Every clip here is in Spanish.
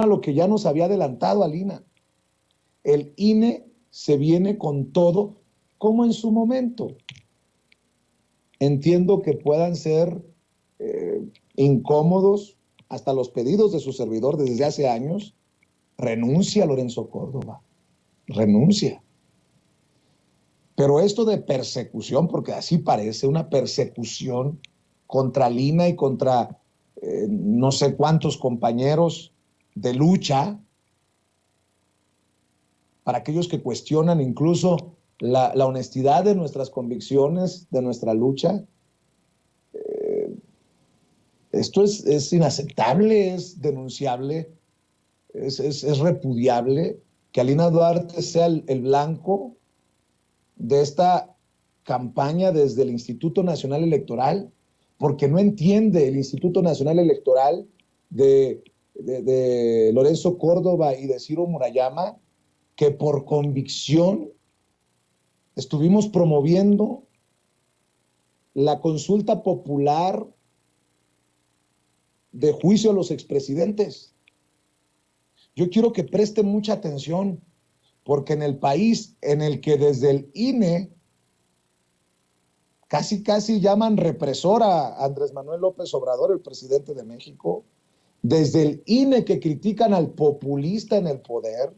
lo que ya nos había adelantado Alina. El INE se viene con todo, como en su momento. Entiendo que puedan ser incómodos hasta los pedidos de su servidor desde hace años. Renuncia, Lorenzo Córdoba, renuncia. Pero esto de persecución, porque así parece una persecución contra Lina y contra no sé cuántos compañeros de lucha, para aquellos que cuestionan incluso la honestidad de nuestras convicciones, de nuestra lucha. Esto es inaceptable, es denunciable, es repudiable que Alina Duarte sea el blanco de esta campaña desde el Instituto Nacional Electoral, porque no entiende el Instituto Nacional Electoral de Lorenzo Córdoba y de Ciro Murayama que por convicción estuvimos promoviendo la consulta popular de juicio a los expresidentes. Yo quiero que presten mucha atención, porque en el país en el que desde el INE casi llaman represor a Andrés Manuel López Obrador, el presidente de México, desde el INE que critican al populista en el poder,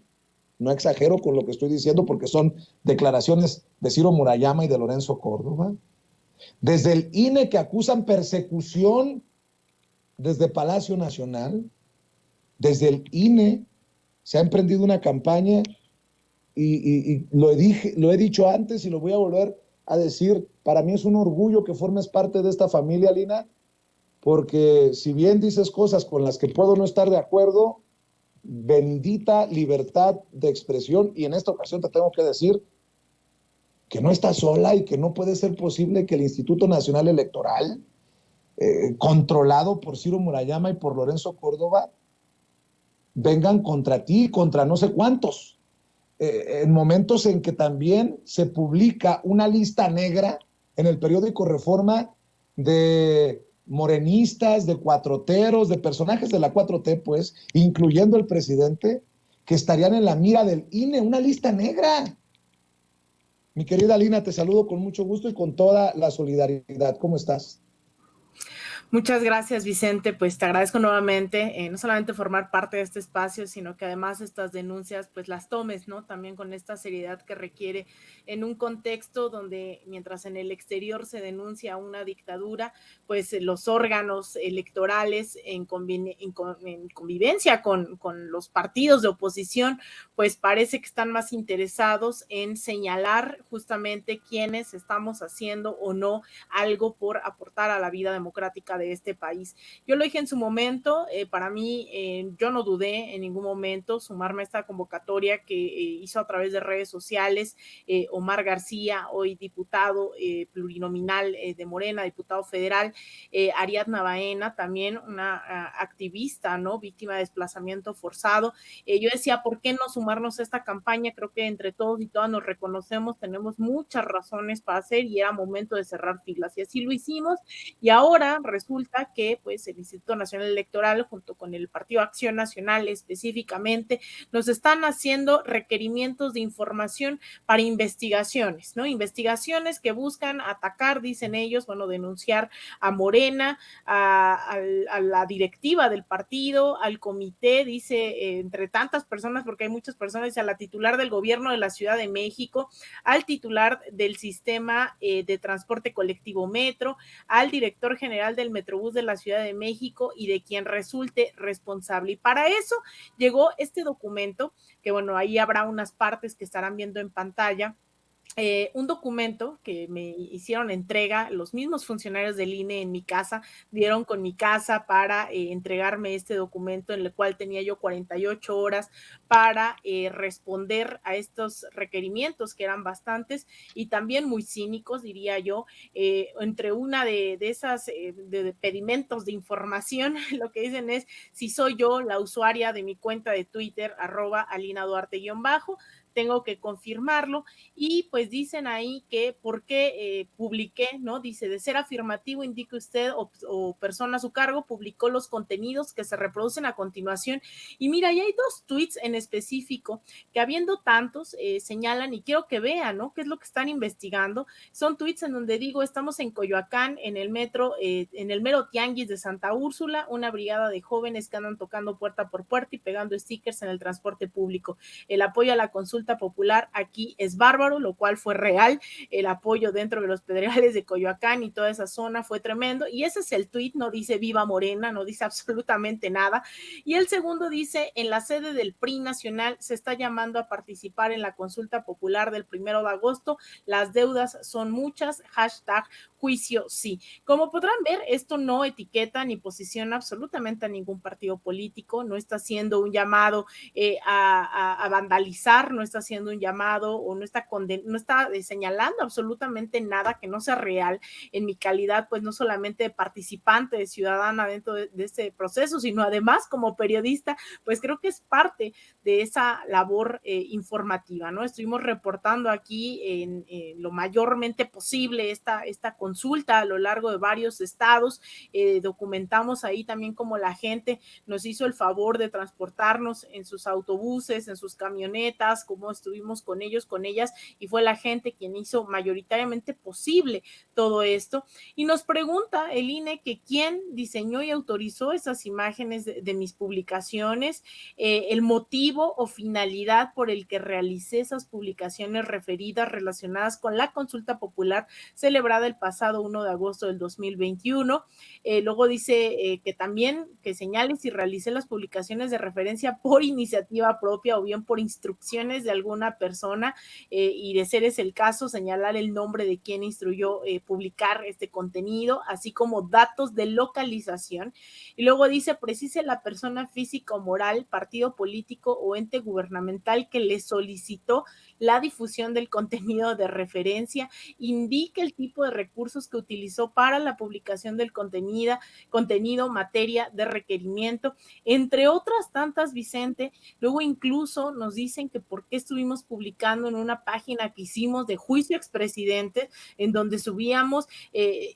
no exagero con lo que estoy diciendo porque son declaraciones de Ciro Murayama y de Lorenzo Córdoba, desde el INE que acusan persecución desde Palacio Nacional, desde el INE se ha emprendido una campaña y lo he dicho antes y lo voy a volver a decir. Para mí es un orgullo que formes parte de esta familia, Lina, porque si bien dices cosas con las que puedo no estar de acuerdo, bendita libertad de expresión, y en esta ocasión te tengo que decir que no estás sola y que no puede ser posible que el Instituto Nacional Electoral, controlado por Ciro Murayama y por Lorenzo Córdoba, vengan contra ti, contra no sé cuántos, en momentos en que también se publica una lista negra en el periódico Reforma de morenistas, de cuatroteros, de personajes de la 4T, pues, incluyendo el presidente, que estarían en la mira del INE, una lista negra. Mi querida Lina, te saludo con mucho gusto y con toda la solidaridad. ¿Cómo estás? Muchas gracias, Vicente. Pues te agradezco nuevamente, no solamente formar parte de este espacio, sino que además estas denuncias, pues las tomes, ¿no? También con esta seriedad que requiere en un contexto donde, mientras en el exterior se denuncia una dictadura, pues los órganos electorales en convivencia con los partidos de oposición, pues parece que están más interesados en señalar justamente quiénes estamos haciendo o no algo por aportar a la vida democrática de este país. Yo lo dije en su momento, para mí, yo no dudé en ningún momento sumarme a esta convocatoria que hizo a través de redes sociales Omar García, hoy diputado plurinominal de Morena, diputado federal, Ariadna Baena, también una activista, ¿no? Víctima de desplazamiento forzado. Yo decía, ¿por qué no sumarnos a esta campaña? Creo que entre todos y todas nos reconocemos, tenemos muchas razones para hacer y era momento de cerrar filas, y así lo hicimos. Y ahora resulta que pues el Instituto Nacional Electoral junto con el Partido Acción Nacional específicamente nos están haciendo requerimientos de información para investigaciones, ¿no? Investigaciones que buscan atacar, dicen ellos, bueno, denunciar a Morena, a la directiva del partido, al comité, dice, entre tantas personas, porque hay muchas personas, dice, a la titular del gobierno de la Ciudad de México, al titular del sistema de transporte colectivo Metro, al director general del Metrobús de la Ciudad de México y de quien resulte responsable. Y para eso llegó este documento, que bueno, ahí habrá unas partes que estarán viendo en pantalla. Un documento que me hicieron entrega los mismos funcionarios del INE en mi casa, dieron con mi casa para entregarme este documento en el cual tenía yo 48 horas para responder a estos requerimientos que eran bastantes y también muy cínicos, diría yo. Entre una de esas de pedimentos de información, lo que dicen es si soy yo la usuaria de mi cuenta de Twitter, @Alina Duarte-, tengo que confirmarlo. Y pues dicen ahí que por qué publiqué, ¿no? Dice, de ser afirmativo, indique usted o persona a su cargo, publicó los contenidos que se reproducen a continuación. Y mira, y hay dos tweets en específico que habiendo tantos señalan, y quiero que vean, ¿no? ¿Qué es lo que están investigando? Son tweets en donde digo, estamos en Coyoacán, en el metro, en el mero tianguis de Santa Úrsula, una brigada de jóvenes que andan tocando puerta por puerta y pegando stickers en el transporte público. El apoyo a la consulta popular aquí es bárbaro, lo cual fue real. El apoyo dentro de los Pedregales de Coyoacán y toda esa zona fue tremendo. Y ese es el tweet, no dice viva Morena, no dice absolutamente nada. Y el segundo dice, en la sede del PRI nacional se está llamando a participar en la consulta popular del 1 de agosto. Las deudas son muchas, hashtag juicio sí. Como podrán ver, esto no etiqueta ni posiciona absolutamente a ningún partido político, no está haciendo un llamado a vandalizar, no está haciendo un llamado o no está señalando absolutamente nada que no sea real. En mi calidad, pues no solamente de participante, de ciudadana dentro de este proceso, sino además como periodista, pues creo que es parte de esa labor informativa, ¿no? Estuvimos reportando aquí en lo mayormente posible esta consulta a lo largo de varios estados, documentamos ahí también como la gente nos hizo el favor de transportarnos en sus autobuses, en sus camionetas, cómo estuvimos con ellos, con ellas, y fue la gente quien hizo mayoritariamente posible todo esto. Y nos pregunta el INE que quién diseñó y autorizó esas imágenes de mis publicaciones, el motivo o finalidad por el que realicé esas publicaciones referidas relacionadas con la consulta popular celebrada el pasado 1 de agosto del 2021. Luego dice que también que señale si realicé las publicaciones de referencia por iniciativa propia o bien por instrucciones de alguna persona, y de ser ese el caso, señalar el nombre de quien instruyó publicar este contenido, así como datos de localización. Y luego dice, precise la persona física o moral, partido político o ente gubernamental que le solicitó la difusión del contenido de referencia, indique el tipo de recursos que utilizó para la publicación del contenido, materia de requerimiento, entre otras tantas, Vicente. Luego incluso nos dicen que por qué estuvimos publicando en una página que hicimos de juicio expresidente, en donde subíamos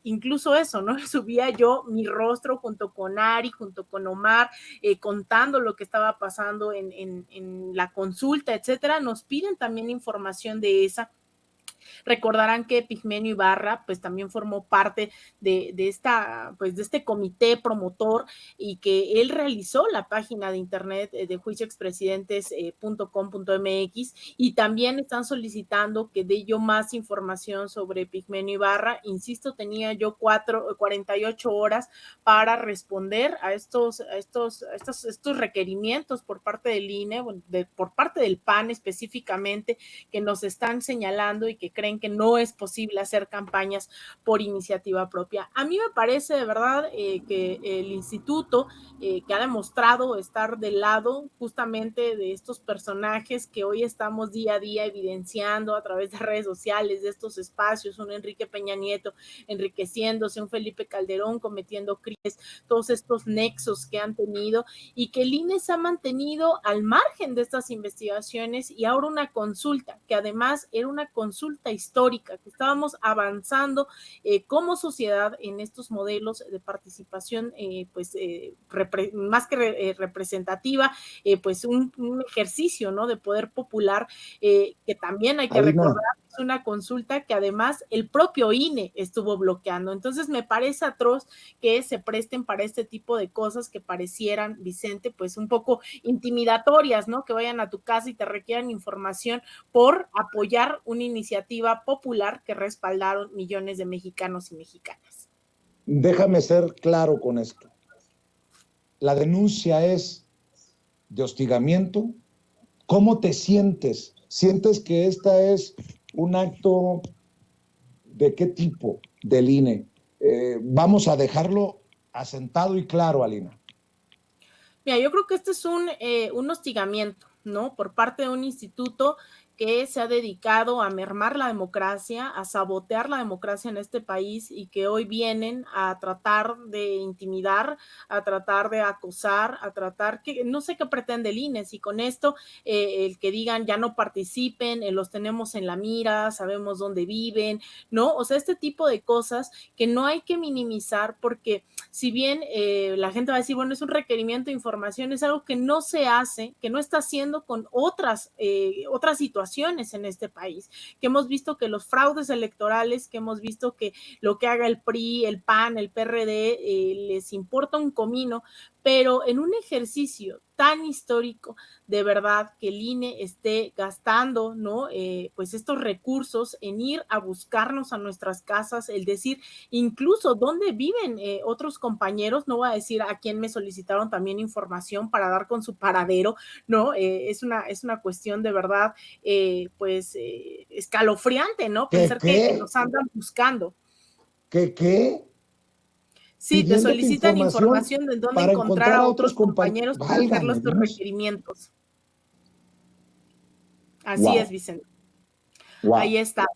incluso eso, ¿no? Subía yo mi rostro junto con Ari, junto con Omar, contando lo que estaba pasando en la consulta, etcétera. Nos piden también información de esa. Recordarán que Pigmenio Ibarra pues también formó parte de este comité promotor, y que él realizó la página de internet de juicioexpresidentes.com.mx, y también están solicitando que dé yo más información sobre Pigmenio Ibarra. Insisto, tenía yo 48 horas para responder a estos requerimientos por parte del INE, por parte del PAN específicamente, que nos están señalando y que creen que no es posible hacer campañas por iniciativa propia. A mí me parece de verdad que el instituto, que ha demostrado estar del lado justamente de estos personajes que hoy estamos día a día evidenciando a través de redes sociales, de estos espacios, un Enrique Peña Nieto enriqueciéndose, un Felipe Calderón cometiendo crímenes, todos estos nexos que han tenido, y que el INE se ha mantenido al margen de estas investigaciones, y ahora una consulta, que además era una consulta histórica, que estábamos avanzando como sociedad en estos modelos de participación, más que representativa, pues un ejercicio, ¿no?, de poder popular, que también hay que recordar, es una consulta que además el propio INE estuvo bloqueando. Entonces me parece atroz que se presten para este tipo de cosas que parecieran, Vicente, pues un poco intimidatorias, ¿no? Que vayan a tu casa y te requieran información por apoyar una iniciativa popular que respaldaron millones de mexicanos y mexicanas. Déjame ser claro con esto. La denuncia es de hostigamiento. ¿Cómo te sientes? ¿Sientes que esta es un acto de qué tipo del INE? Vamos a dejarlo asentado y claro, Alina. Mira, yo creo que este es un hostigamiento, ¿no?, por parte de un instituto que se ha dedicado a mermar la democracia, a sabotear la democracia en este país y que hoy vienen a tratar de intimidar, a tratar de acosar, a tratar que no sé qué pretende el INE, si con esto el que digan ya no participen, los tenemos en la mira, sabemos dónde viven, ¿no? O sea, este tipo de cosas que no hay que minimizar porque si bien la gente va a decir, bueno, es un requerimiento de información, es algo que no se hace, que no está haciendo con otras situaciones en este país, que hemos visto que los fraudes electorales, que hemos visto que lo que haga el PRI, el PAN, el PRD, les importa un comino, pero en un ejercicio tan histórico, de verdad, que el INE esté gastando, ¿no? Pues estos recursos en ir a buscarnos a nuestras casas, el decir, incluso dónde viven otros compañeros, no voy a decir a quién me solicitaron también información para dar con su paradero, ¿no? Es una cuestión de verdad, escalofriante, ¿no? ¿Qué, Pensar que qué? nos andan buscando. ¿Qué? Sí, te Pidiéndote solicitan información información de dónde para encontrar encontrar a a otros otros compañeros. compañeros para hacer Válgame los Dios. requerimientos. Así es, Wow, Vicente. Ahí wow. está.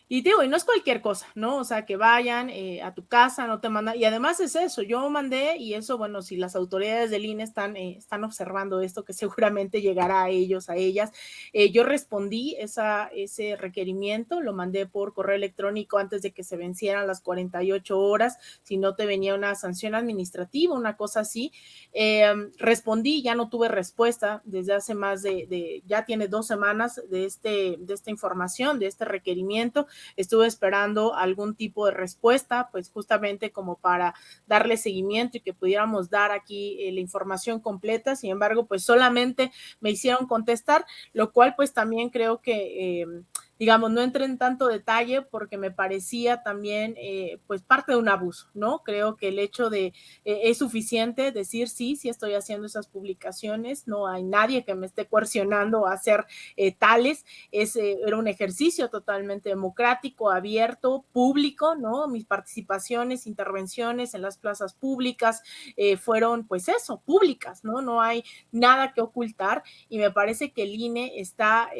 Y digo, y no es cualquier cosa, ¿no? O sea, que vayan a tu casa, no te mandan. Y además es eso, yo mandé, y eso, bueno, si las autoridades del INE están observando esto, que seguramente llegará a ellos, a ellas, yo respondí ese requerimiento, lo mandé por correo electrónico antes de que se vencieran las 48 horas, si no te venía una sanción administrativa, una cosa así. Respondí, ya no tuve respuesta desde hace ya tiene 2 semanas de esta información, de este requerimiento. Estuve esperando algún tipo de respuesta, pues justamente como para darle seguimiento y que pudiéramos dar aquí la información completa. Sin embargo, pues solamente me hicieron contestar, lo cual pues también creo que digamos, no entré en tanto detalle porque me parecía también pues parte de un abuso, ¿no? Creo que el hecho de es suficiente decir sí estoy haciendo esas publicaciones, no hay nadie que me esté coercionando a hacer tales, era un ejercicio totalmente democrático, abierto, público, ¿no? Mis participaciones, intervenciones en las plazas públicas fueron pues eso, públicas, ¿no? No hay nada que ocultar y me parece que el INE está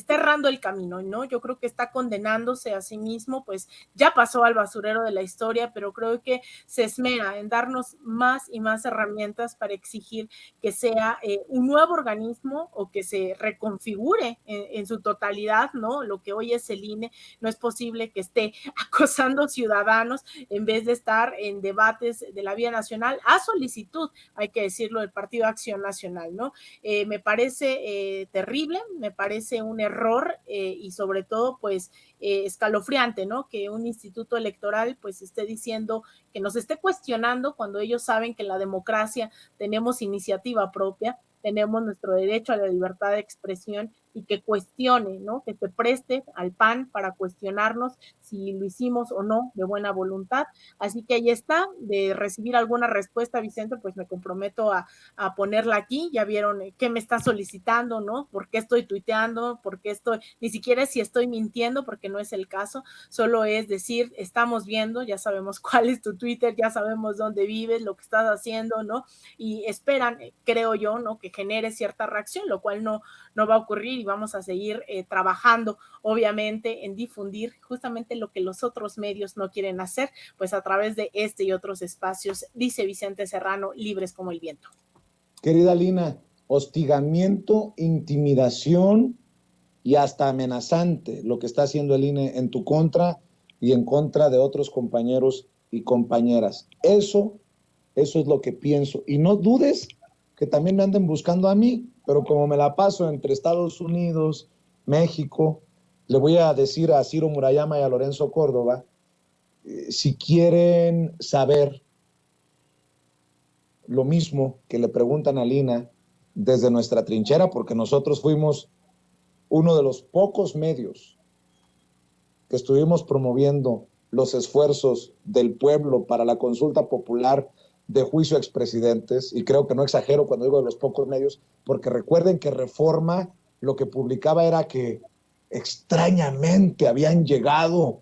errando el camino, ¿no? Yo creo que está condenándose a sí mismo, pues ya pasó al basurero de la historia, pero creo que se esmera en darnos más y más herramientas para exigir que sea un nuevo organismo o que se reconfigure en su totalidad, ¿no? Lo que hoy es el INE, no es posible que esté acosando ciudadanos en vez de estar en debates de la vía nacional a solicitud, hay que decirlo, del Partido Acción Nacional, ¿no? Me parece terrible, me parece un error y sobre todo pues escalofriante, ¿no? Que un instituto electoral pues esté diciendo, que nos esté cuestionando cuando ellos saben que en la democracia tenemos iniciativa propia, tenemos nuestro derecho a la libertad de expresión y que cuestione, ¿no? Que se preste al PAN para cuestionarnos si lo hicimos o no de buena voluntad. Así que ahí está, de recibir alguna respuesta, Vicente, pues me comprometo a ponerla aquí. Ya vieron qué me está solicitando, ¿no? ¿Por qué estoy tuiteando? ¿Por qué ni siquiera si estoy mintiendo, porque no es el caso, solo es decir, estamos viendo, ya sabemos cuál es tu Twitter, ya sabemos dónde vives, lo que estás haciendo, ¿no? Y esperan, creo yo, ¿no? Que genere cierta reacción, lo cual no va a ocurrir y vamos a seguir trabajando, obviamente, en difundir justamente lo que los otros medios no quieren hacer, pues a través de este y otros espacios, dice Vicente Serrano, libres como el viento. Querida Lina, hostigamiento, intimidación y hasta amenazante lo que está haciendo el INE en tu contra y en contra de otros compañeros y compañeras. Eso es lo que pienso. Y no dudes que también me anden buscando a mí, pero como me la paso entre Estados Unidos, México, le voy a decir a Ciro Murayama y a Lorenzo Córdoba, si quieren saber lo mismo que le preguntan a Lina desde nuestra trinchera, porque nosotros fuimos uno de los pocos medios que estuvimos promoviendo los esfuerzos del pueblo para la consulta popular de juicio a expresidentes, y creo que no exagero cuando digo de los pocos medios, porque recuerden que Reforma lo que publicaba era que extrañamente habían llegado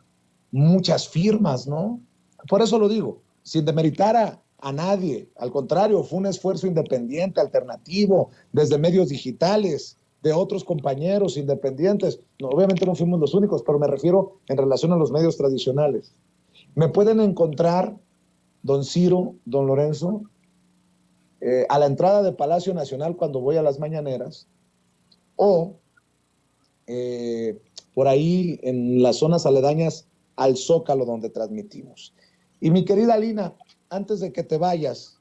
muchas firmas, ¿no? Por eso lo digo, sin demeritar a nadie, al contrario, fue un esfuerzo independiente, alternativo, desde medios digitales, de otros compañeros independientes. No, obviamente no fuimos los únicos, pero me refiero en relación a los medios tradicionales. Me pueden encontrar, don Ciro, don Lorenzo, a la entrada de Palacio Nacional cuando voy a las mañaneras, o por ahí en las zonas aledañas al Zócalo donde transmitimos. Y mi querida Lina, antes de que te vayas,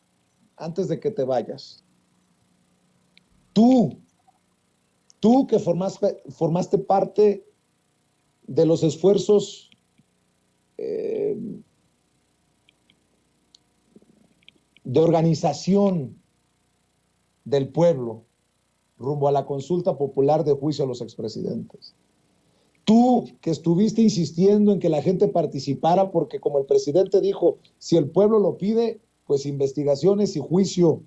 tú que formaste parte de los esfuerzos de organización del pueblo rumbo a la consulta popular de juicio a los expresidentes. Tú que estuviste insistiendo en que la gente participara porque, como el presidente dijo, si el pueblo lo pide, pues investigaciones y juicio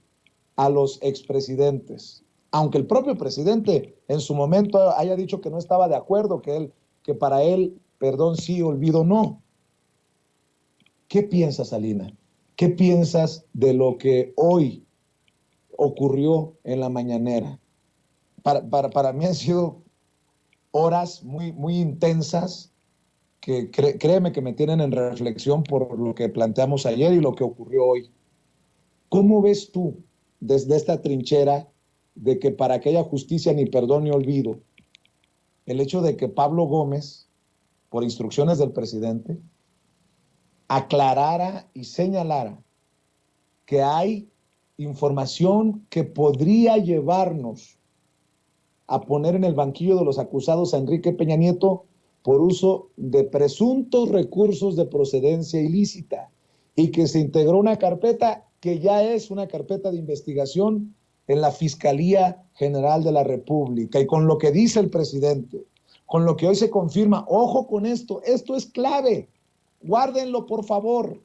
a los expresidentes. Aunque el propio presidente en su momento haya dicho que no estaba de acuerdo, que para él perdón sí, olvido no. ¿Qué piensas, Alina? ¿Qué piensas de lo que hoy ocurrió en la mañanera? Para mí han sido horas muy intensas que créeme que me tienen en reflexión por lo que planteamos ayer y lo que ocurrió hoy. ¿Cómo ves tú desde esta trinchera de que para que haya justicia ni perdón ni olvido, el hecho de que Pablo Gómez, por instrucciones del presidente, aclarara y señalara que hay información que podría llevarnos a poner en el banquillo de los acusados a Enrique Peña Nieto por uso de presuntos recursos de procedencia ilícita y que se integró una carpeta que ya es una carpeta de investigación en la Fiscalía General de la República? Y con lo que dice el presidente, con lo que hoy se confirma, ojo con esto es clave, guárdenlo por favor.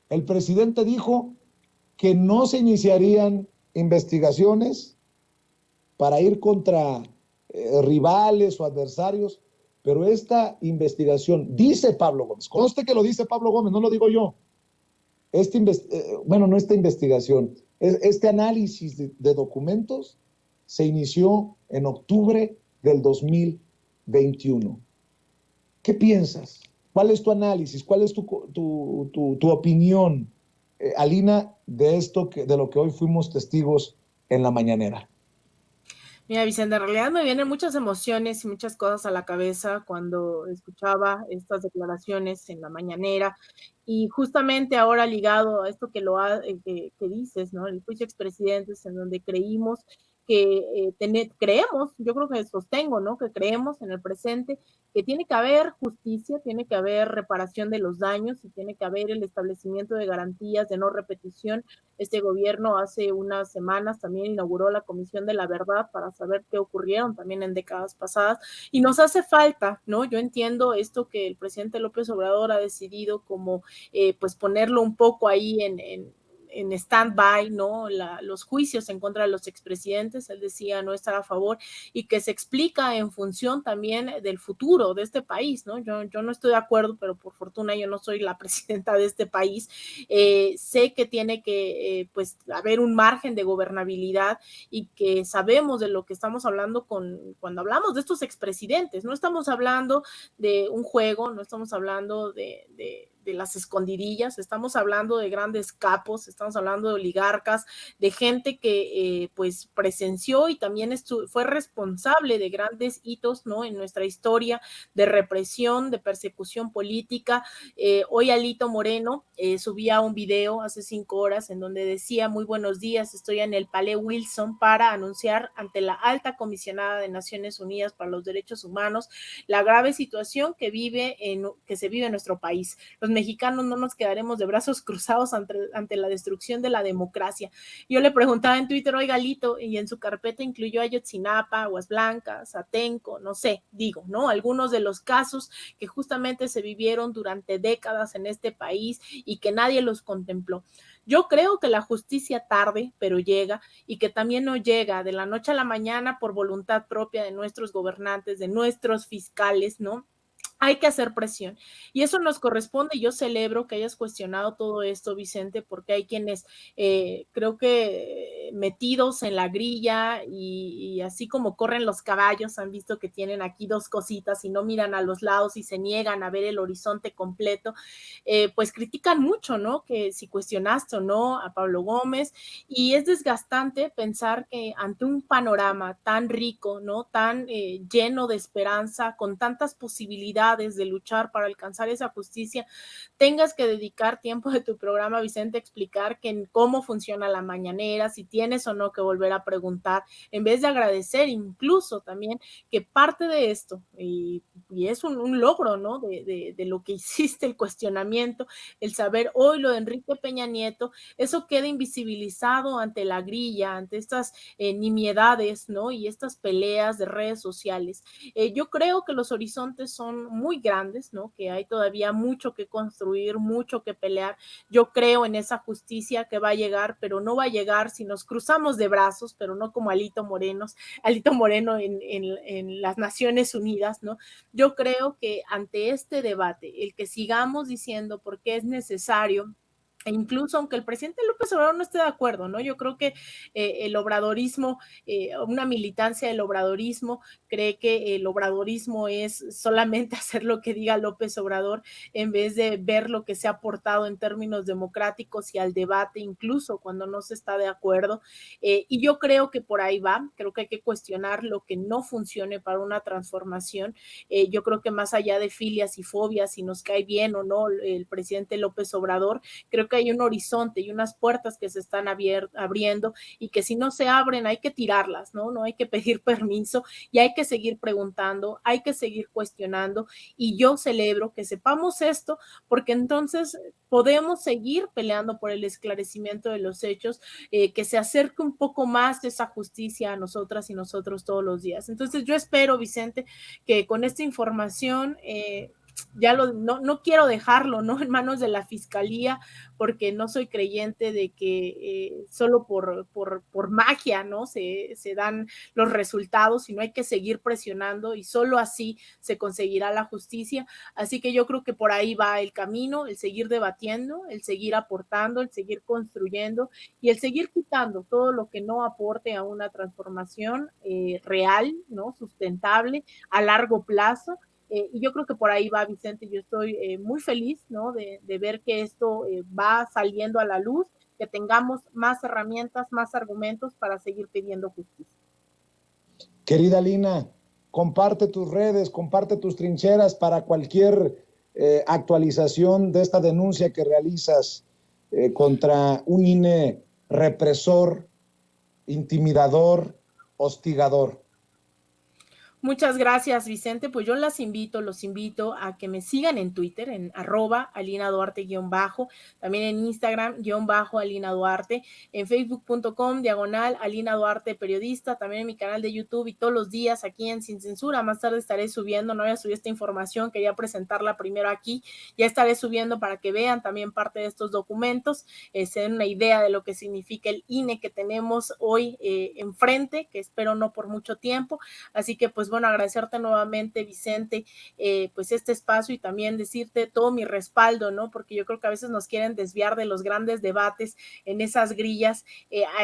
El presidente dijo que no se iniciarían investigaciones para ir contra rivales o adversarios, pero esta investigación, dice Pablo Gómez, conste que lo dice Pablo Gómez, no lo digo yo, no esta investigación, este análisis de documentos se inició en octubre del 2021. ¿Qué piensas? ¿Cuál es tu análisis? ¿Cuál es tu opinión, Alina, de esto, de lo que hoy fuimos testigos en la mañanera? Mira, Vicente, en realidad me vienen muchas emociones y muchas cosas a la cabeza cuando escuchaba estas declaraciones en la mañanera y justamente ahora ligado a esto que dices, ¿no? El juicio expresidentes en donde creímos creemos, yo creo que sostengo, ¿no? Que creemos en el presente que tiene que haber justicia, tiene que haber reparación de los daños y tiene que haber el establecimiento de garantías de no repetición. Este gobierno hace unas semanas también inauguró la Comisión de la Verdad para saber qué ocurrieron también en décadas pasadas y nos hace falta, ¿no? Yo entiendo esto que el presidente López Obrador ha decidido como pues ponerlo un poco ahí en stand-by, ¿no? Los juicios en contra de los expresidentes, él decía no estar a favor y que se explica en función también del futuro de este país, ¿no? Yo no estoy de acuerdo, pero por fortuna yo no soy la presidenta de este país. Sé que tiene que pues haber un margen de gobernabilidad y que sabemos de lo que estamos hablando cuando hablamos de estos expresidentes. No estamos hablando de un juego, no estamos hablando de las escondidillas, estamos hablando de grandes capos, estamos hablando de oligarcas, de gente que pues presenció y también fue responsable de grandes hitos, ¿no? En nuestra historia de represión, de persecución política. Hoy Alito Moreno subía un video hace 5 horas en donde decía: muy buenos días, estoy en el Palais Wilson para anunciar ante la alta comisionada de Naciones Unidas para los Derechos Humanos la grave situación que se vive en nuestro país. Los mexicanos no nos quedaremos de brazos cruzados ante la destrucción de la democracia. Yo le preguntaba en Twitter, oiga, Lito, y en su carpeta incluyó Ayotzinapa, Aguas Blancas, Atenco, no sé, digo, ¿no? Algunos de los casos que justamente se vivieron durante décadas en este país y que nadie los contempló. Yo creo que la justicia tarde, pero llega, y que también no llega de la noche a la mañana por voluntad propia de nuestros gobernantes, de nuestros fiscales, ¿no? hay que hacer presión. Y eso nos corresponde. Yo celebro que hayas cuestionado todo esto, Vicente, porque hay quienes creo que metidos en la grilla y así como corren los caballos, han visto que tienen aquí dos cositas y no miran a los lados y se niegan a ver el horizonte completo, pues critican mucho, ¿no? Que si cuestionaste o no a Pablo Gómez, y es desgastante pensar que ante un panorama tan rico, ¿no? Tan lleno de esperanza, con tantas posibilidades de luchar para alcanzar esa justicia, tengas que dedicar tiempo de tu programa, Vicente, a explicar que cómo funciona la mañanera, si tienes o no que volver a preguntar, en vez de agradecer incluso también que parte de esto, y es un logro, ¿no? De lo que hiciste, el cuestionamiento, el saber hoy lo de Enrique Peña Nieto, eso queda invisibilizado ante la grilla, ante estas nimiedades, ¿no? Y estas peleas de redes sociales. Yo creo que los horizontes son muy grandes, ¿no? Que hay todavía mucho que construir, mucho que pelear. Yo creo en esa justicia que va a llegar, pero no va a llegar si nos cruzamos de brazos, pero no como Alito Moreno en las Naciones Unidas, ¿no? Yo creo que ante este debate, el que sigamos diciendo por qué es necesario, e incluso aunque el presidente López Obrador no esté de acuerdo, ¿no? Yo creo que el obradorismo, una militancia del obradorismo, cree que el obradorismo es solamente hacer lo que diga López Obrador en vez de ver lo que se ha aportado en términos democráticos y al debate, incluso cuando no se está de acuerdo. Y yo creo que por ahí va, creo que hay que cuestionar lo que no funcione para una transformación. Yo creo que más allá de filias y fobias, si nos cae bien o no el presidente López Obrador, creo que hay un horizonte y unas puertas que se están abriendo y que si no se abren hay que tirarlas, ¿no? No hay que pedir permiso y hay que seguir preguntando, hay que seguir cuestionando, y yo celebro que sepamos esto porque entonces podemos seguir peleando por el esclarecimiento de los hechos, que se acerque un poco más esa justicia a nosotras y nosotros todos los días. Entonces yo espero, Vicente, que con esta información no quiero dejarlo, ¿no? En manos de la fiscalía, porque no soy creyente de que solo por magia, ¿no? Se dan los resultados, sino hay que seguir presionando y solo así se conseguirá la justicia. Así que yo creo que por ahí va el camino, el seguir debatiendo, el seguir aportando, el seguir construyendo y el seguir quitando todo lo que no aporte a una transformación real, ¿no? Sustentable a largo plazo. Y yo creo que por ahí va, Vicente. Yo estoy muy feliz, ¿no? De ver que esto va saliendo a la luz, que tengamos más herramientas, más argumentos para seguir pidiendo justicia. Querida Lina, comparte tus redes, comparte tus trincheras para cualquier actualización de esta denuncia que realizas contra un INE represor, intimidador, hostigador. Muchas gracias, Vicente. Pues yo los invito a que me sigan en Twitter, en @AlinaDuarte_, también en Instagram, _AlinaDuarte, en facebook.com/Alina Duarte Periodista, también en mi canal de YouTube y todos los días aquí en Sin Censura. Más tarde estaré subiendo, no voy a subir esta información, quería presentarla primero aquí, ya estaré subiendo para que vean también parte de estos documentos, se den una idea de lo que significa el INE que tenemos hoy enfrente, que espero no por mucho tiempo. Así que pues bueno, agradecerte nuevamente, Vicente, pues este espacio y también decirte todo mi respaldo, ¿no? Porque yo creo que a veces nos quieren desviar de los grandes debates en esas grillas.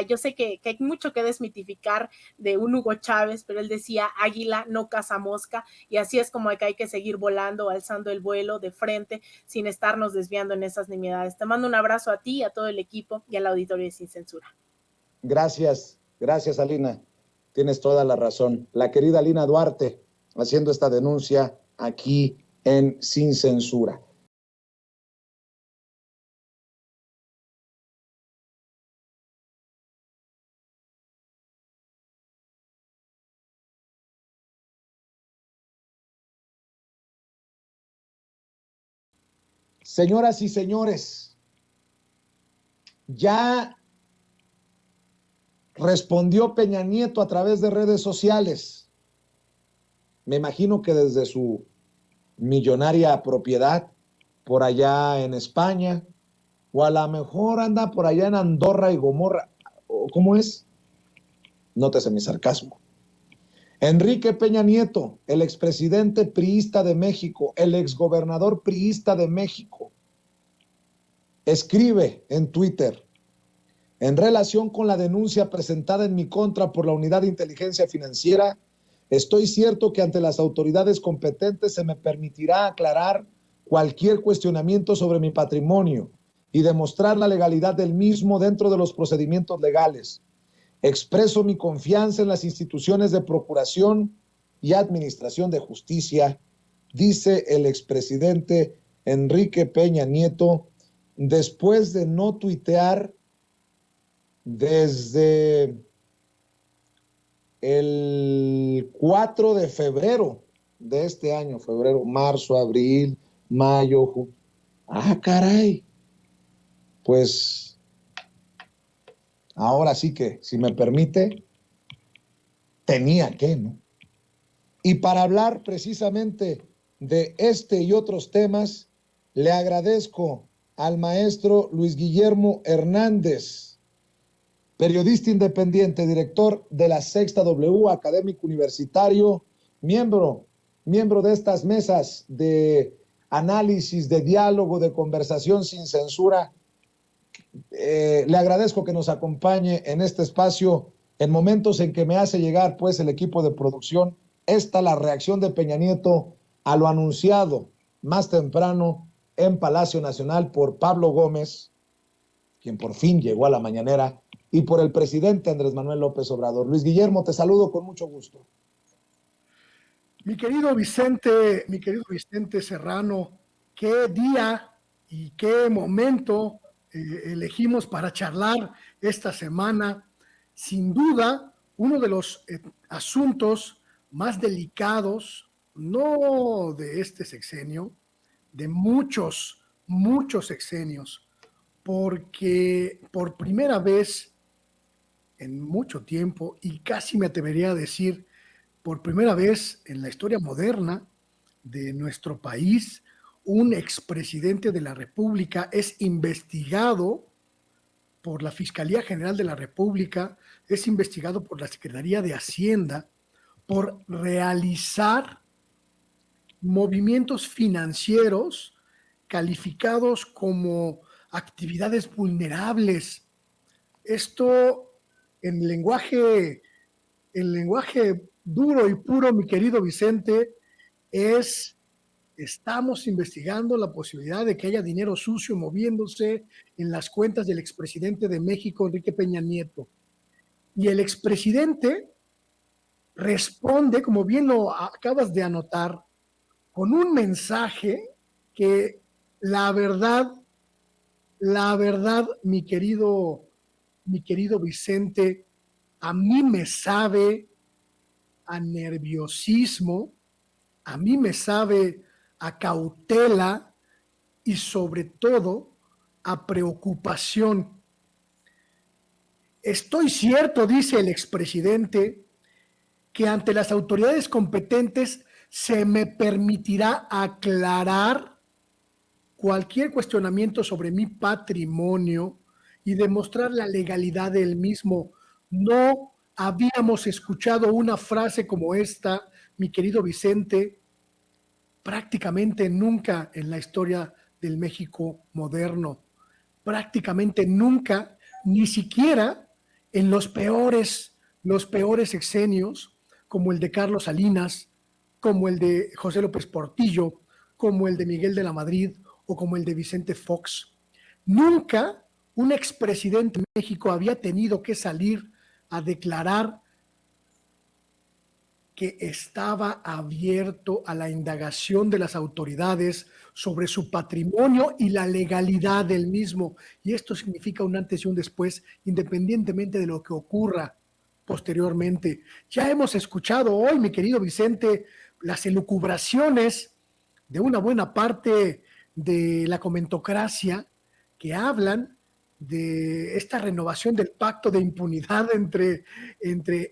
Yo sé que hay mucho que desmitificar de un Hugo Chávez, pero él decía águila no caza mosca, y así es como que hay que seguir volando, alzando el vuelo de frente sin estarnos desviando en esas nimiedades. Te mando un abrazo a ti, a todo el equipo y al auditorio de Sin Censura. Gracias, gracias, Alina. Tienes toda la razón. La querida Alina Duarte haciendo esta denuncia aquí en Sin Censura. Señoras y señores, ya respondió Peña Nieto a través de redes sociales. Me imagino que desde su millonaria propiedad por allá en España, o a lo mejor anda por allá en Andorra y Gomorra. ¿Cómo es? Nótese mi sarcasmo. Enrique Peña Nieto, el expresidente priista de México, el exgobernador priista de México, escribe en Twitter: en relación con la denuncia presentada en mi contra por la Unidad de Inteligencia Financiera, estoy cierto que ante las autoridades competentes se me permitirá aclarar cualquier cuestionamiento sobre mi patrimonio y demostrar la legalidad del mismo dentro de los procedimientos legales. Expreso mi confianza en las instituciones de procuración y administración de justicia, dice el expresidente Enrique Peña Nieto, después de no tuitear desde el 4 de febrero de este año, febrero, marzo, abril, mayo, junio. Ah, caray. Pues ahora sí que, si me permite, tenía que, ¿no? Y para hablar precisamente de este y otros temas, le agradezco al maestro Luis Guillermo Hernández, periodista independiente, director de la Sexta W, académico universitario, miembro de estas mesas de análisis, de diálogo, de conversación sin censura. Le agradezco que nos acompañe en este espacio en momentos en que me hace llegar pues el equipo de producción la reacción de Peña Nieto a lo anunciado más temprano en Palacio Nacional por Pablo Gómez, quien por fin llegó a la mañanera, y por el presidente Andrés Manuel López Obrador. Luis Guillermo, te saludo con mucho gusto. Mi querido Vicente Serrano, qué día y qué momento elegimos para charlar esta semana. Sin duda, uno de los asuntos más delicados, no de este sexenio, de muchos sexenios, porque por primera vez en mucho tiempo, y casi me atrevería a decir por primera vez en la historia moderna de nuestro país, un expresidente de la República es investigado por la Fiscalía General de la República, es investigado por la Secretaría de Hacienda por realizar movimientos financieros calificados como actividades vulnerables. Esto en lenguaje duro y puro, mi querido Vicente, estamos investigando la posibilidad de que haya dinero sucio moviéndose en las cuentas del expresidente de México, Enrique Peña Nieto. Y el expresidente responde, como bien lo acabas de anotar, con un mensaje que la verdad, mi querido Vicente, a mí me sabe a nerviosismo, a mí me sabe a cautela y sobre todo a preocupación. Estoy cierto, dice el expresidente, que ante las autoridades competentes se me permitirá aclarar cualquier cuestionamiento sobre mi patrimonio y demostrar la legalidad del mismo. No habíamos escuchado una frase como esta, mi querido Vicente, prácticamente nunca en la historia del México moderno, prácticamente nunca, ni siquiera en los peores sexenios, como el de Carlos Salinas, como el de José López Portillo, como el de Miguel de la Madrid o como el de Vicente Fox. Nunca un expresidente de México había tenido que salir a declarar que estaba abierto a la indagación de las autoridades sobre su patrimonio y la legalidad del mismo. Y esto significa un antes y un después, independientemente de lo que ocurra posteriormente. Ya hemos escuchado hoy, mi querido Vicente, las elucubraciones de una buena parte de la comentocracia que hablan de esta renovación del pacto de impunidad entre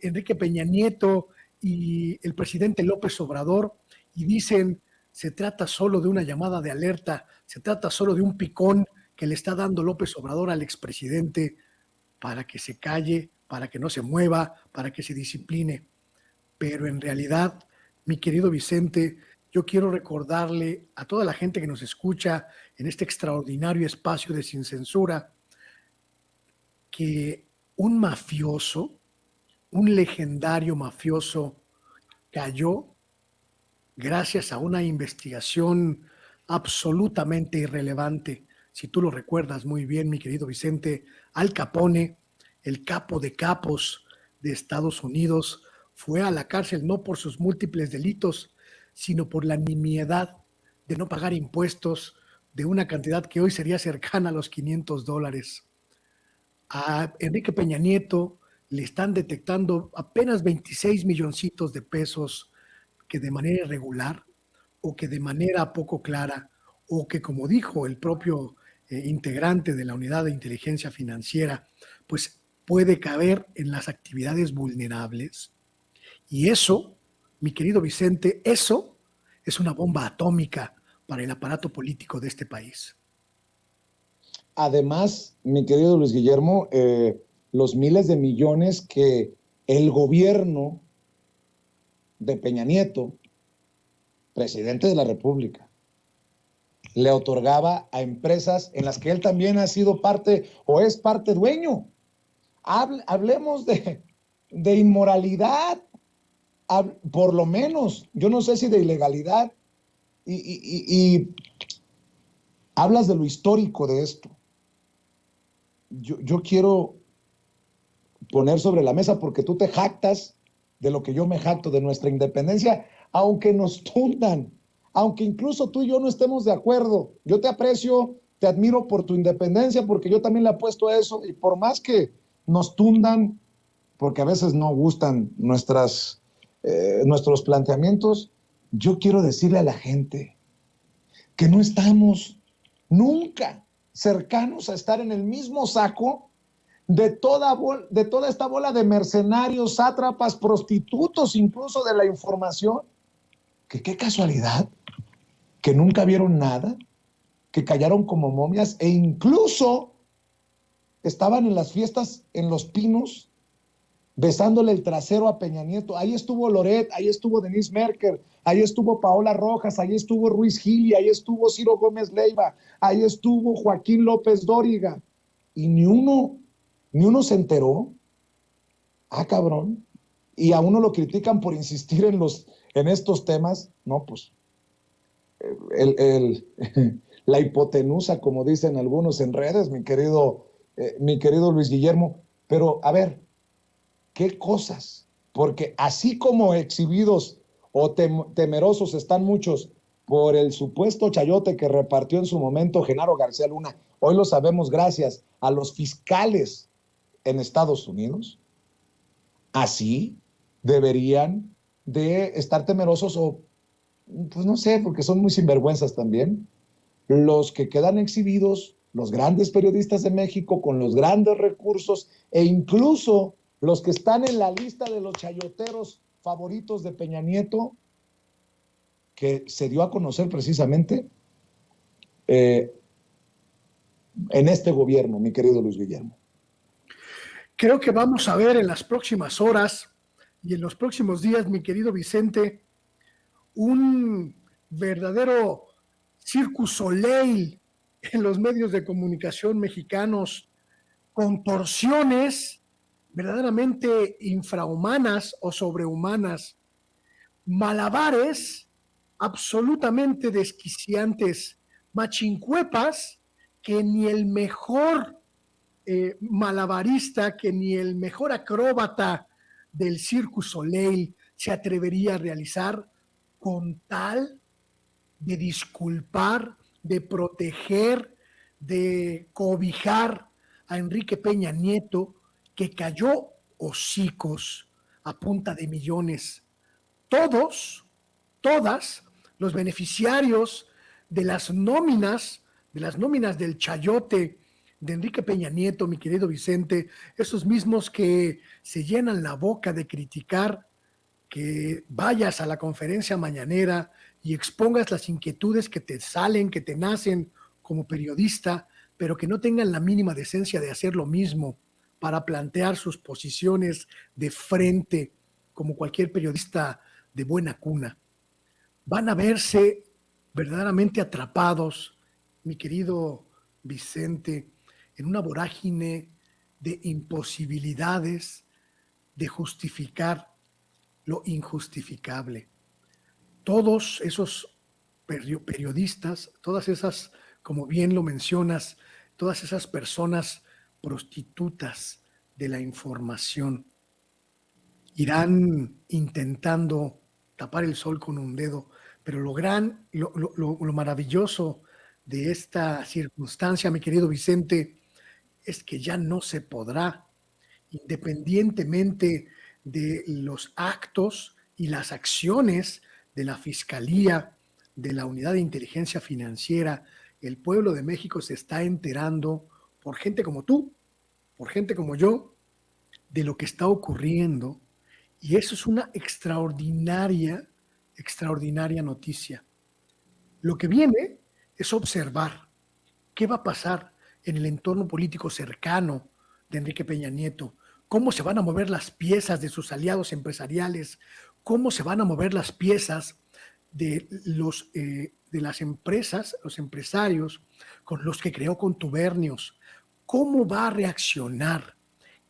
Enrique Peña Nieto y el presidente López Obrador, y dicen, se trata solo de una llamada de alerta, se trata solo de un picón que le está dando López Obrador al expresidente para que se calle, para que no se mueva, para que se discipline. pero en realidad, mi querido Vicente, yo quiero recordarle a toda la gente que nos escucha en este extraordinario espacio de Sin Censura que un mafioso, un legendario mafioso, cayó gracias a una investigación absolutamente irrelevante. Si tú lo recuerdas muy bien, mi querido Vicente, Al Capone, el capo de capos de Estados Unidos, fue a la cárcel no por sus múltiples delitos, sino por la nimiedad de no pagar impuestos de una cantidad que hoy sería cercana a los $500. A Enrique Peña Nieto le están detectando apenas 26 milloncitos de pesos que de manera irregular o que de manera poco clara o que, como dijo el propio integrante de la unidad de inteligencia financiera, pues puede caber en las actividades vulnerables. Y eso, mi querido Vicente, eso es una bomba atómica para el aparato político de este país. Además, mi querido Luis Guillermo, los miles de millones que el gobierno de Peña Nieto, presidente de la República, le otorgaba a empresas en las que él también ha sido parte o es parte dueño. Hablemos de inmoralidad, por lo menos, yo no sé si de ilegalidad, y hablas de lo histórico de esto. Yo quiero poner sobre la mesa, porque tú te jactas de lo que yo me jacto, de nuestra independencia, aunque nos tundan, aunque incluso tú y yo no estemos de acuerdo. Yo te aprecio, te admiro por tu independencia, porque yo también le apuesto a eso, y por más que nos tundan, porque a veces no gustan nuestros planteamientos, yo quiero decirle a la gente que no estamos nunca cercanos a estar en el mismo saco de toda esta bola de mercenarios, sátrapas, prostitutos, incluso de la información, que qué casualidad, que nunca vieron nada, que callaron como momias e incluso estaban en las fiestas en Los Pinos besándole el trasero a Peña Nieto. Ahí estuvo Loret, ahí estuvo Denise Merker, ahí estuvo Paola Rojas, ahí estuvo Ruiz Gili, ahí estuvo Ciro Gómez Leiva, ahí estuvo Joaquín López Dóriga, y ni uno se enteró. Ah, cabrón. Y a uno lo critican por insistir en estos temas. No, pues la hipotenusa, como dicen algunos en redes, mi querido Luis Guillermo. Pero a ver, ¿qué cosas? Porque así como exhibidos o temerosos están muchos por el supuesto chayote que repartió en su momento Genaro García Luna, hoy lo sabemos gracias a los fiscales en Estados Unidos, así deberían de estar temerosos, o pues no sé, porque son muy sinvergüenzas también, los que quedan exhibidos, los grandes periodistas de México con los grandes recursos, e incluso los que están en la lista de los chayoteros favoritos de Peña Nieto, que se dio a conocer precisamente en este gobierno, mi querido Luis Guillermo. Creo que vamos a ver en las próximas horas y en los próximos días, mi querido Vicente, un verdadero circus soleil en los medios de comunicación mexicanos, contorsiones verdaderamente infrahumanas o sobrehumanas, malabares absolutamente desquiciantes, machincuepas que ni el mejor malabarista, que ni el mejor acróbata del Circus Soleil se atrevería a realizar, con tal de disculpar, de proteger, de cobijar a Enrique Peña Nieto, que cayó hocicos a punta de millones. Todas los beneficiarios de las nóminas del chayote de Enrique Peña Nieto, mi querido Vicente, esos mismos que se llenan la boca de criticar que vayas a la conferencia mañanera y expongas las inquietudes que te salen, que te nacen como periodista, pero que no tengan la mínima decencia de hacer lo mismo para plantear sus posiciones de frente como cualquier periodista de buena cuna. Van a verse verdaderamente atrapados, mi querido Vicente, en una vorágine de imposibilidades de justificar lo injustificable. Todos esos periodistas, todas esas, como bien lo mencionas, todas esas personas prostitutas de la información, irán intentando tapar el sol con un dedo, pero lo maravilloso de esta circunstancia, mi querido Vicente, es que ya no se podrá, independientemente de los actos y las acciones de la Fiscalía, de la Unidad de Inteligencia Financiera. El pueblo de México se está enterando por gente como tú, por gente como yo, de lo que está ocurriendo, y eso es una extraordinaria noticia. Lo que viene es observar qué va a pasar en el entorno político cercano de Enrique Peña Nieto, cómo se van a mover las piezas de sus aliados empresariales, cómo se van a mover las piezas de las empresas, los empresarios con los que creó contubernios, cómo va a reaccionar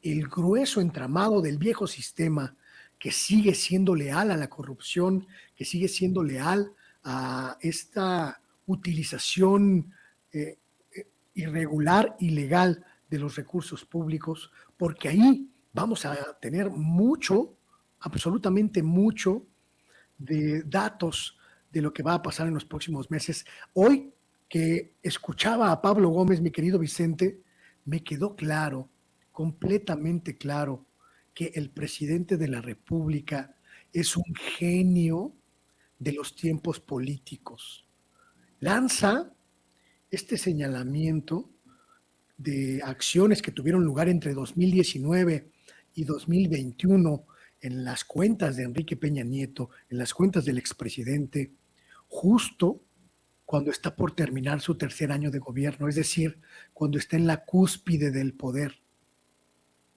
el grueso entramado del viejo sistema que sigue siendo leal a la corrupción, que sigue siendo leal a esta utilización irregular, ilegal de los recursos públicos, porque ahí vamos a tener mucho, absolutamente mucho, de datos de lo que va a pasar en los próximos meses. Hoy que escuchaba a Pablo Gómez, mi querido Vicente, me quedó claro, completamente claro, que el presidente de la República es un genio de los tiempos políticos. Lanza este señalamiento de acciones que tuvieron lugar entre 2019 y 2021 en las cuentas de Enrique Peña Nieto, en las cuentas del expresidente, justo cuando está por terminar su tercer año de gobierno, es decir, cuando está en la cúspide del poder,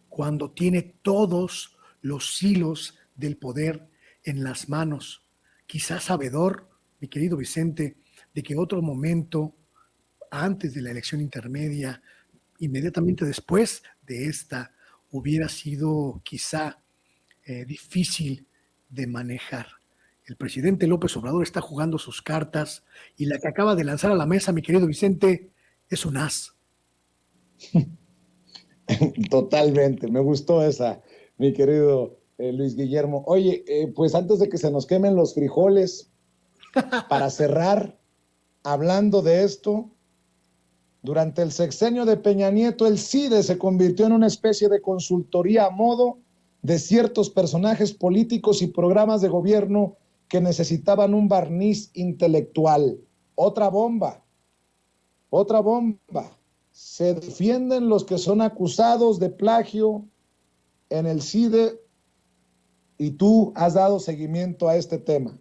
cuando tiene todos los hilos del poder en las manos, quizás sabedor, mi querido Vicente, de que otro momento, antes de la elección intermedia, inmediatamente después de esta, hubiera sido quizá difícil de manejar. El presidente López Obrador está jugando sus cartas y la que acaba de lanzar a la mesa, mi querido Vicente, es un as. Totalmente, me gustó esa, mi querido Luis Guillermo. Oye, pues antes de que se nos quemen los frijoles, para cerrar, hablando de esto, durante el sexenio de Peña Nieto, el CIDE se convirtió en una especie de consultoría a modo de ciertos personajes políticos y programas de gobierno que necesitaban un barniz intelectual. Otra bomba. Se defienden los que son acusados de plagio en el CIDE y tú has dado seguimiento a este tema.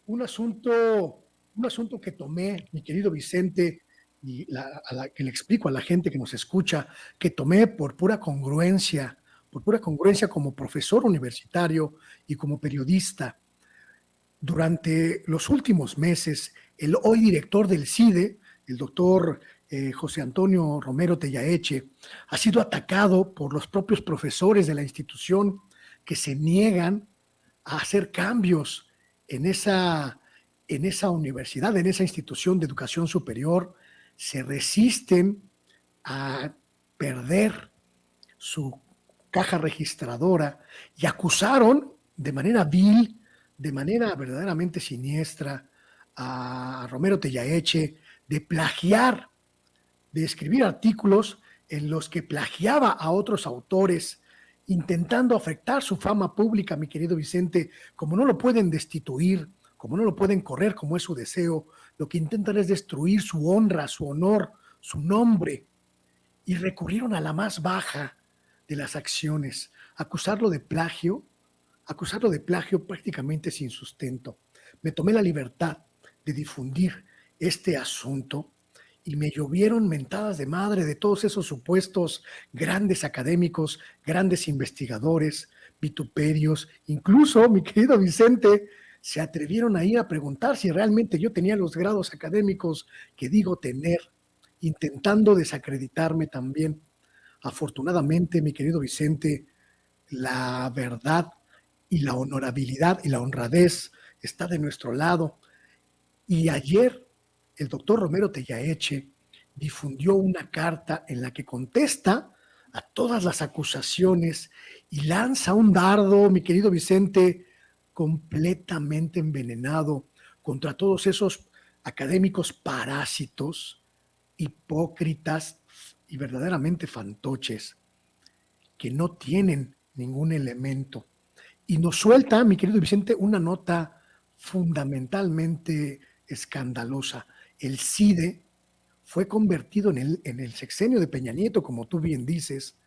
Un asunto que tomé, mi querido Vicente, y que le explico a la gente que nos escucha, que tomé por pura congruencia como profesor universitario y como periodista. Durante los últimos meses, el hoy director del CIDE, el doctor José Antonio Romero Tellaeche, ha sido atacado por los propios profesores de la institución que se niegan a hacer cambios en esa universidad, en esa institución de educación superior, se resisten a perder su caja registradora y acusaron de manera vil, de manera verdaderamente siniestra a Romero Tellaeche de plagiar, de escribir artículos en los que plagiaba a otros autores, intentando afectar su fama pública, mi querido Vicente. Como no lo pueden destituir, como no lo pueden correr, como es su deseo, lo que intentan es destruir su honra, su honor, su nombre, y recurrieron a la más baja de las acciones, acusarlo de plagio prácticamente sin sustento. Me tomé la libertad de difundir este asunto y me llovieron mentadas de madre de todos esos supuestos grandes académicos, grandes investigadores, vituperios. Incluso, mi querido Vicente, se atrevieron a ir a preguntar si realmente yo tenía los grados académicos que digo tener, intentando desacreditarme también. Afortunadamente, mi querido Vicente, la verdad y la honorabilidad y la honradez está de nuestro lado. Y ayer el doctor Romero Tellaeche difundió una carta en la que contesta a todas las acusaciones y lanza un dardo, mi querido Vicente, completamente envenenado contra todos esos académicos parásitos, hipócritas y verdaderamente fantoches que no tienen ningún elemento. Y nos suelta, mi querido Vicente, una nota fundamentalmente escandalosa. El CIDE fue convertido en el sexenio de Peña Nieto, como tú bien dices,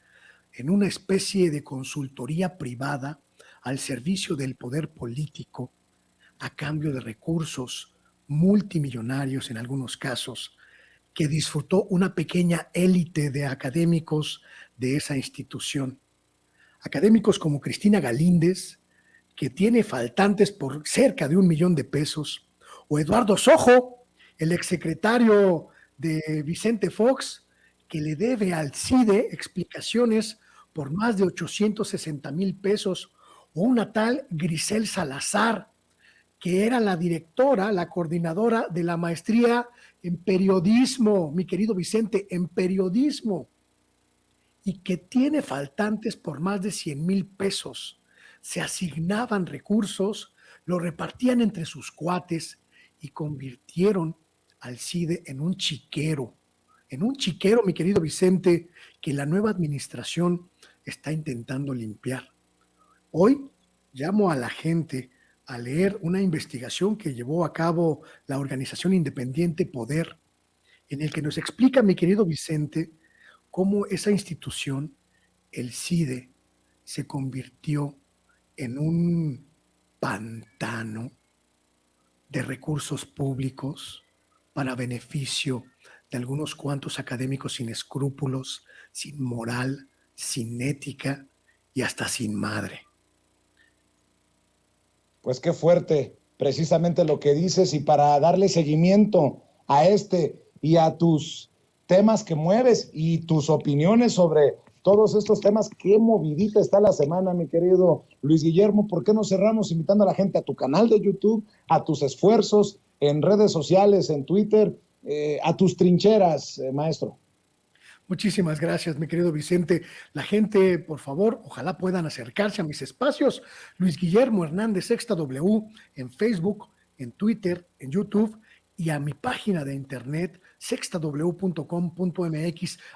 en una especie de consultoría privada al servicio del poder político, a cambio de recursos multimillonarios en algunos casos, que disfrutó una pequeña élite de académicos de esa institución. Académicos como Cristina Galíndez, que tiene faltantes por cerca de $1 millón, o Eduardo Sojo, el exsecretario de Vicente Fox, que le debe al CIDE explicaciones por más de $860,000, o una tal Grisel Salazar, que era la directora, la coordinadora de la maestría en periodismo, mi querido Vicente, en periodismo, y que tiene faltantes por más de $100,000. Se asignaban recursos, lo repartían entre sus cuates y convirtieron al CIDE en un chiquero, mi querido Vicente, que la nueva administración está intentando limpiar. Hoy llamo a la gente a leer una investigación que llevó a cabo la organización independiente Poder, en el que nos explica, mi querido Vicente, cómo esa institución, el CIDE, se convirtió en un pantano de recursos públicos para beneficio de algunos cuantos académicos sin escrúpulos, sin moral, sin ética y hasta sin madre. Pues qué fuerte, precisamente lo que dices, y para darle seguimiento a este y a tus temas que mueves y tus opiniones sobre todos estos temas, qué movidita está la semana, mi querido Luis Guillermo. ¿Por qué no cerramos invitando a la gente a tu canal de YouTube, a tus esfuerzos en redes sociales, en Twitter, a tus trincheras, maestro? Muchísimas gracias, mi querido Vicente. La gente, por favor, ojalá puedan acercarse a mis espacios. Luis Guillermo Hernández, Sexta W, en Facebook, en Twitter, en YouTube, y a mi página de internet, sextaw.com.mx.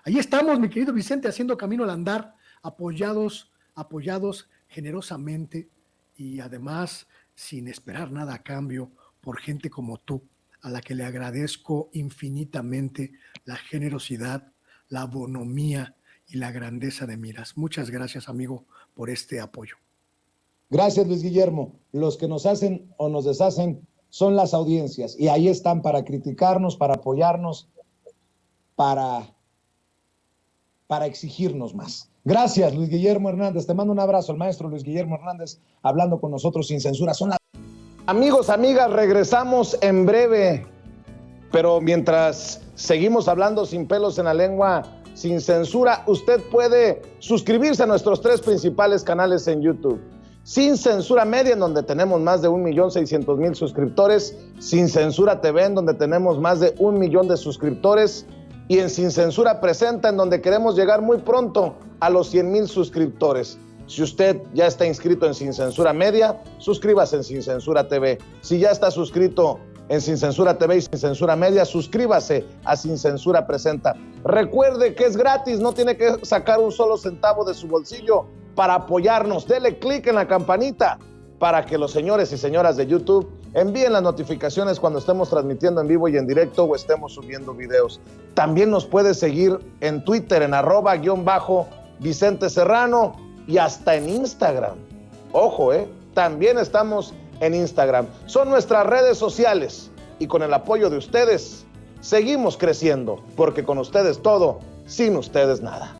Ahí estamos, mi querido Vicente, haciendo camino al andar, apoyados generosamente y además sin esperar nada a cambio por gente como tú, a la que le agradezco infinitamente la generosidad, la bonomía y la grandeza de miras. Muchas gracias, amigo, por este apoyo. Gracias, Luis Guillermo. Los que nos hacen o nos deshacen son las audiencias, y ahí están para criticarnos, para apoyarnos, para exigirnos más. Gracias, Luis Guillermo Hernández. Te mando un abrazo, el maestro Luis Guillermo Hernández, hablando con nosotros sin censura. Amigos, amigas, regresamos en breve, pero mientras seguimos hablando sin pelos en la lengua, sin censura, usted puede suscribirse a nuestros 3 principales canales en YouTube. Sin Censura Media, en donde tenemos más de 1,600,000 suscriptores, Sin Censura TV, en donde tenemos más de 1 millón de suscriptores, y en Sin Censura Presenta, en donde queremos llegar muy pronto a los 100,000 suscriptores. Si usted ya está inscrito en Sin Censura Media, suscríbase en Sin Censura TV. Si ya está suscrito en Sin Censura TV y Sin Censura Media, suscríbase a Sin Censura Presenta. Recuerde que es gratis, no tiene que sacar un solo centavo de su bolsillo para apoyarnos. Dele clic en la campanita para que los señores y señoras de YouTube envíen las notificaciones cuando estemos transmitiendo en vivo y en directo o estemos subiendo videos. También nos puede seguir en Twitter en @Vicente Serrano y hasta en Instagram. Ojo, también estamos en Instagram. Son nuestras redes sociales y con el apoyo de ustedes seguimos creciendo, porque con ustedes todo, sin ustedes nada.